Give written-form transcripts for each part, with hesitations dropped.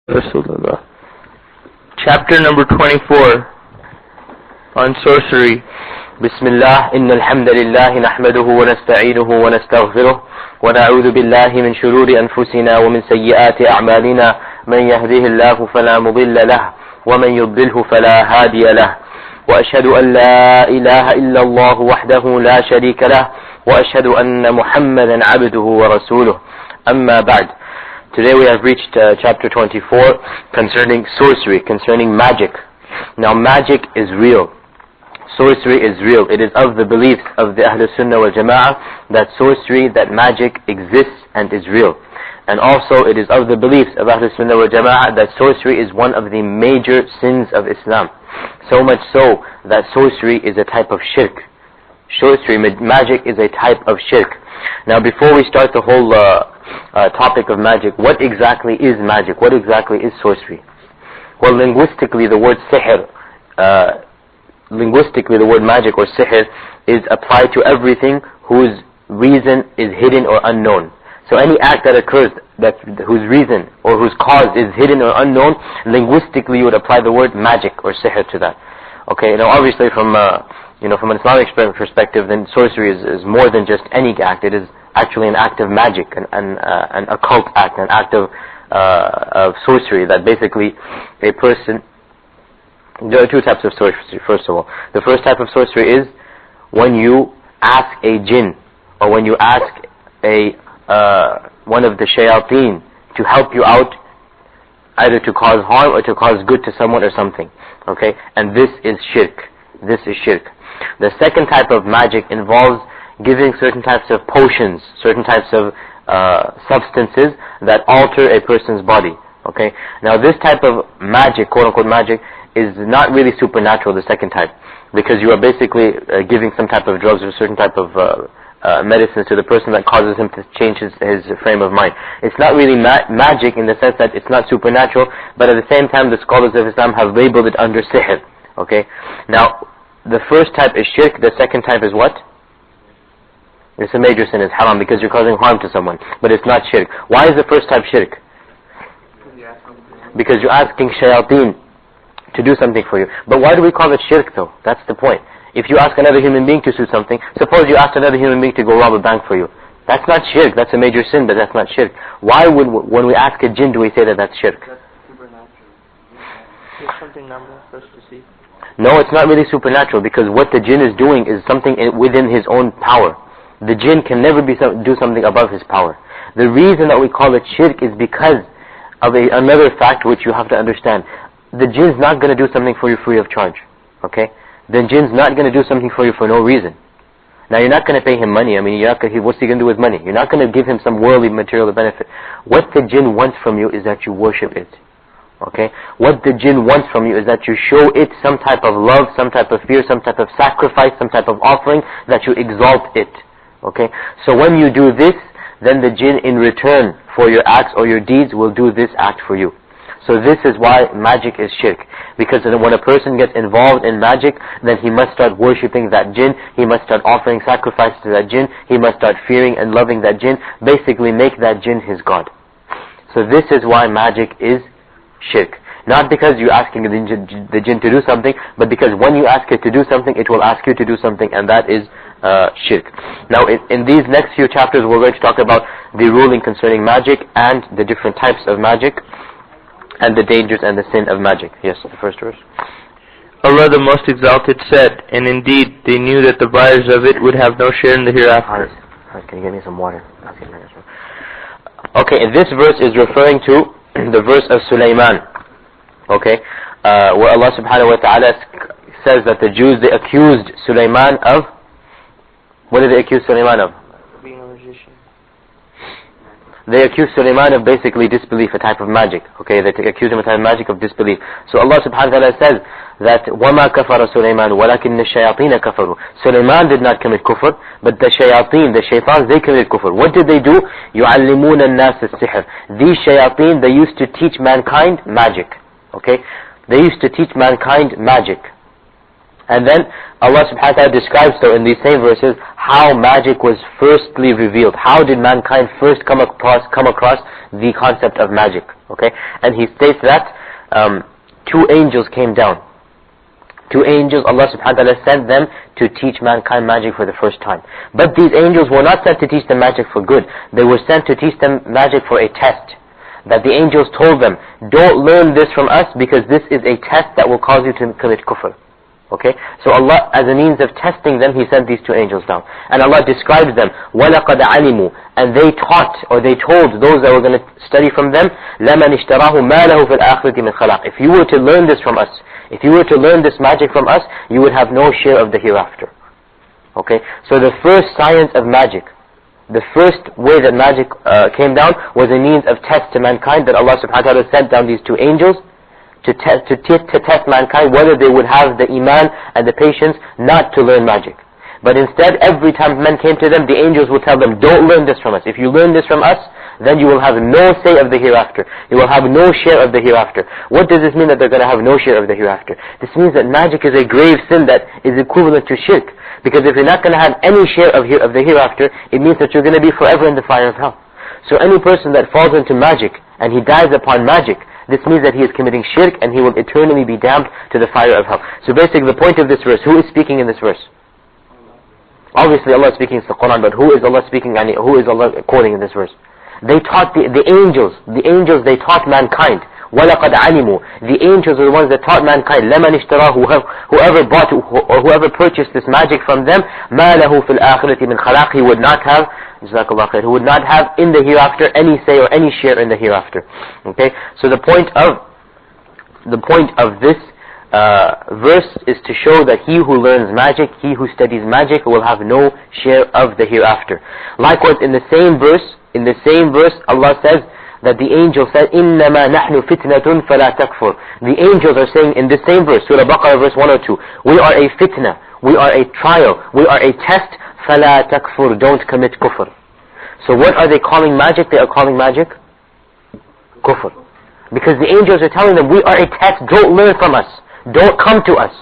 Rasulullah. Chapter number 24 on sorcery. Bismillah, innal hamdalillah nahmaduhu wa nasta'inuhu wa nastaghfiruh wa na'udhu billahi min shururi anfusina wa min sayyiati a'malina man yahdihillahu fala mudilla lahu wa man yudlilhu fala hadiya lahu wa ashhadu an la ilaha illa Allah wahdahu la sharika lahu wa ashhadu anna Muhammadan 'abduhu wa rasuluh. Amma ba'd. Today we have reached chapter 24 concerning sorcery, concerning magic. Now magic is real. Sorcery is real. It is of the beliefs of the Ahlul Sunnah wal Jama'ah that sorcery, that magic exists and is real. And also it is of the beliefs of Ahlul Sunnah wal Jama'ah that sorcery is one of the major sins of Islam. So much so that sorcery is a type of shirk. Sorcery, magic is a type of shirk. Now before we start the whole topic of magic, what exactly is magic? What exactly is sorcery? Well, linguistically the word sihr, linguistically the word magic or sihr is applied to everything whose reason is hidden or unknown. So any act that occurs whose reason or whose cause is hidden or unknown, linguistically you would apply the word magic or sihr to that. Okay, now obviously from from an Islamic perspective, then sorcery is more than just any act. It is actually an act of magic, an occult act, an act of sorcery, that basically a person... There are two types of sorcery, first of all. The first type of sorcery is when you ask a jinn, or when you ask one of the shayateen to help you out, either to cause harm or to cause good to someone or something. Okay, and this is shirk. This is shirk. The second type of magic involves giving certain types of potions, certain types of substances that alter a person's body. Okay, now this type of magic, quote-unquote magic, is not really supernatural, the second type, because you are basically giving some type of drugs or certain type of medicines to the person that causes him to change his frame of mind. It's not really magic in the sense that it's not supernatural, but at the same time the scholars of Islam have labeled it under sihr. Okay, now the first type is shirk, the second type is what? It's a major sin, it's haram, because you're causing harm to someone, but it's not shirk. Why is the first type shirk? Because you're asking shayateen to do something for you. But why do we call it shirk though? That's the point. If you ask another human being to do something, suppose you asked another human being to go rob a bank for you. That's not shirk, that's a major sin, but that's not shirk. Why would, when we ask a jinn, do we say that that's shirk? That's supernatural. There's something number for us to see. No, it's not really supernatural, because what the jinn is doing is something within his own power. The jinn can never do something above his power. The reason that we call it shirk is because of another fact which you have to understand. The jinn's not going to do something for you free of charge. Okay? The jinn's not going to do something for you for no reason. Now you're not going to pay him money. I mean, what's he going to do with money? You're not going to give him some worldly material benefit. What the jinn wants from you is that you worship it. Okay? What the jinn wants from you is that you show it some type of love, some type of fear, some type of sacrifice, some type of offering, that you exalt it. Okay? So when you do this, then the jinn in return for your acts or your deeds will do this act for you. So this is why magic is shirk. Because when a person gets involved in magic, then he must start worshipping that jinn, he must start offering sacrifice to that jinn, he must start fearing and loving that jinn, basically make that jinn his god. So this is why magic is shirk. Not because you're asking the jinn to do something, but because when you ask it to do something, it will ask you to do something, and that is shirk. Now in these next few chapters we're going to talk about the ruling concerning magic and the different types of magic and the dangers and the sin of magic. Yes, the first verse. Allah the Most Exalted said, and indeed they knew that the buyers of it would have no share in the hereafter. Can you get me some water? Okay, this verse is referring to the verse of Sulaiman. Okay, where Allah subhanahu wa ta'ala says that the Jews, they accused Sulaiman of... What did they accuse Sulaiman of? Being a magician. They accused Sulaiman of basically disbelief, a type of magic. Okay, they accused him of a type of magic of disbelief. So Allah subhanahu wa ta'ala says that وَمَا كَفَرَ سُلَيْمَانُ وَلَكِنَّ الشَّيَاطِينَ كَفَرُوا. Sulaiman did not commit kufr, but the shayateen, the shaitans, they committed kufr. What did they do? يُعَلِّمُونَ النَّاسِ السِّحْرِ. These shayateen, they used to teach mankind magic. Okay, they used to teach mankind magic. And then Allah subhanahu wa ta'ala describes so in these same verses how magic was firstly revealed. How did mankind first come across the concept of magic? Okay, and He states that 2 angels came down. 2 angels, Allah subhanahu wa ta'ala sent them to teach mankind magic for the first time. But these angels were not sent to teach them magic for good. They were sent to teach them magic for a test. That the angels told them, don't learn this from us because this is a test that will cause you to commit kufr. Okay, so Allah, as a means of testing them, He sent these 2 angels down. And Allah describes them, وَلَقَدْ عَلِمُوا, and they taught, or they told those that were going to study from them, لَمَنِ اشْتَرَاهُ مَا لَهُ فِي الْآخِرَةِ مِنْ خَلَقٍ. If you were to learn this from us, if you were to learn this magic from us, you would have no share of the hereafter. Okay, so the first science of magic, the first way that magic came down was a means of test to mankind, that Allah subhanahu wa ta'ala sent down these 2 angels to test mankind whether they would have the iman and the patience not to learn magic. But instead, every time men came to them, the angels would tell them, don't learn this from us. If you learn this from us, then you will have no say of the hereafter. You will have no share of the hereafter. What does this mean that they're going to have no share of the hereafter? This means that magic is a grave sin that is equivalent to shirk. Because if you're not going to have any share of the hereafter, it means that you're going to be forever in the fire of hell. So any person that falls into magic and he dies upon magic, this means that he is committing shirk and he will eternally be damned to the fire of hell. So basically the point of this verse, who is speaking in this verse? Obviously Allah is speaking in the Quran, but who is Allah speaking, who is Allah quoting in this verse? They taught the angels, they taught mankind. وَلَقَدْ عَلِمُوا, the angels are the ones that taught mankind. لَمَنِ اشْتَرَاهُ, whoever bought or whoever purchased this magic from them, مَا لَهُ فِي الْآخِرَةِ مِنْ خَلَاقٍ, he would not have, Jazakallah khair, who would not have in the hereafter any say or any share in the hereafter. Okay, so the point of this verse is to show that he who learns magic, he who studies magic, will have no share of the hereafter. Likewise, in the same verse, Allah says that the angel said, إِنَّمَا نَحْنُ فِتْنَةٌ فَلَا تَكْفُرْ. The angels are saying in the same verse, Surah Baqarah verse 102, we are a fitna, we are a trial, we are a test, فَلَا تَكْفُرْ, don't commit kufr. So what are they calling magic? They are calling magic kufr. Because the angels are telling them, we are a test, don't learn from us, don't come to us.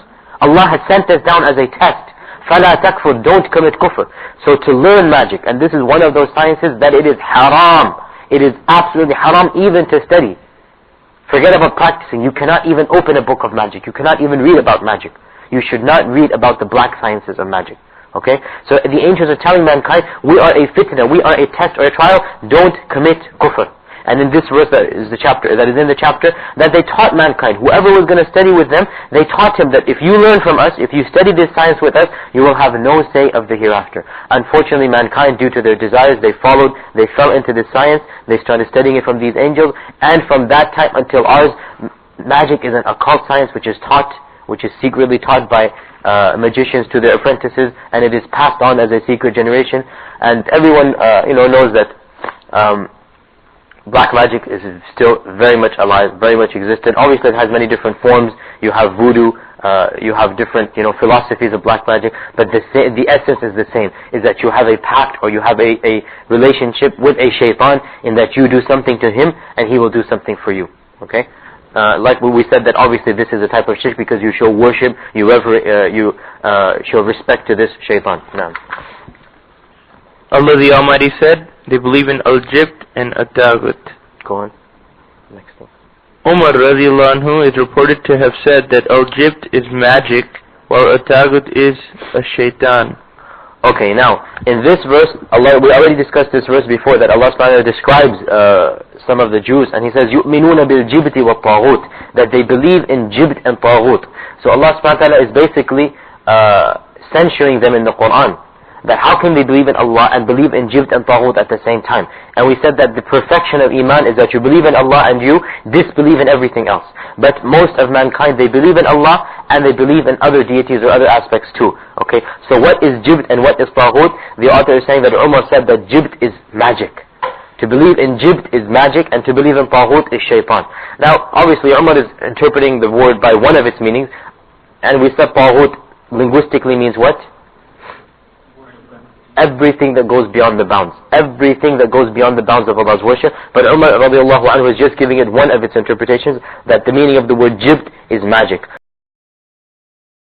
Allah has sent us down as a test. فَلَا تَكْفُرْ, don't commit kufr. So to learn magic, and this is one of those sciences that it is haram. It is absolutely haram even to study. Forget about practicing. You cannot even open a book of magic. You cannot even read about magic. You should not read about the black sciences of magic. Okay? So the angels are telling mankind, we are a fitna, we are a test or a trial, don't commit kufr. And in this verse that is in the chapter, that they taught mankind, whoever was going to study with them, they taught him that if you learn from us, if you study this science with us, you will have no say of the hereafter. Unfortunately, mankind, due to their desires, they fell into this science, they started studying it from these angels, and from that time until ours, magic is an occult science which is secretly taught by magicians to their apprentices, and it is passed on as a secret generation. And everyone knows that black magic is still very much alive, very much existent. Obviously it has many different forms. You have voodoo, you have different philosophies of black magic, but the essence is the same, is that you have a pact or you have a relationship with a shaitan, in that you do something to him and he will do something for you. Okay? Like we said, that obviously this is a type of shirk because you show worship, you show respect to this shaitan. Now, Allah the Almighty said, they believe in Al-Jibt and At-Taghut. Go on. Next thing. Umar radiallahu anhu is reported to have said that Al-Jibt is magic, while At-Taghut is a shaitan. Okay, now, in this verse, we already discussed this verse before, that Allah subhanahu wa ta'ala describes some of the Jews, and He says, يُؤْمِنُونَ بِالْجِبْتِ وَالطَّاغُوتِ, that they believe in Jibt and Taghut. So Allah subhanahu wa ta'ala is basically censuring them in the Quran, that how can they believe in Allah and believe in Jibt and Taghut at the same time? And we said that the perfection of Iman is that you believe in Allah and you disbelieve in everything else. But most of mankind, they believe in Allah and they believe in other deities or other aspects too. Okay, so what is Jibt and what is Taghut? The author is saying that Umar said that Jibt is magic. To believe in Jibt is magic, and to believe in Taghut is shaitan. Now, obviously Umar is interpreting the word by one of its meanings, and we said Taghut linguistically means what? Everything that goes beyond the bounds. Everything that goes beyond the bounds of Allah's worship. But Umar radiallahu anhu is just giving it one of its interpretations, that the meaning of the word Jibt is magic.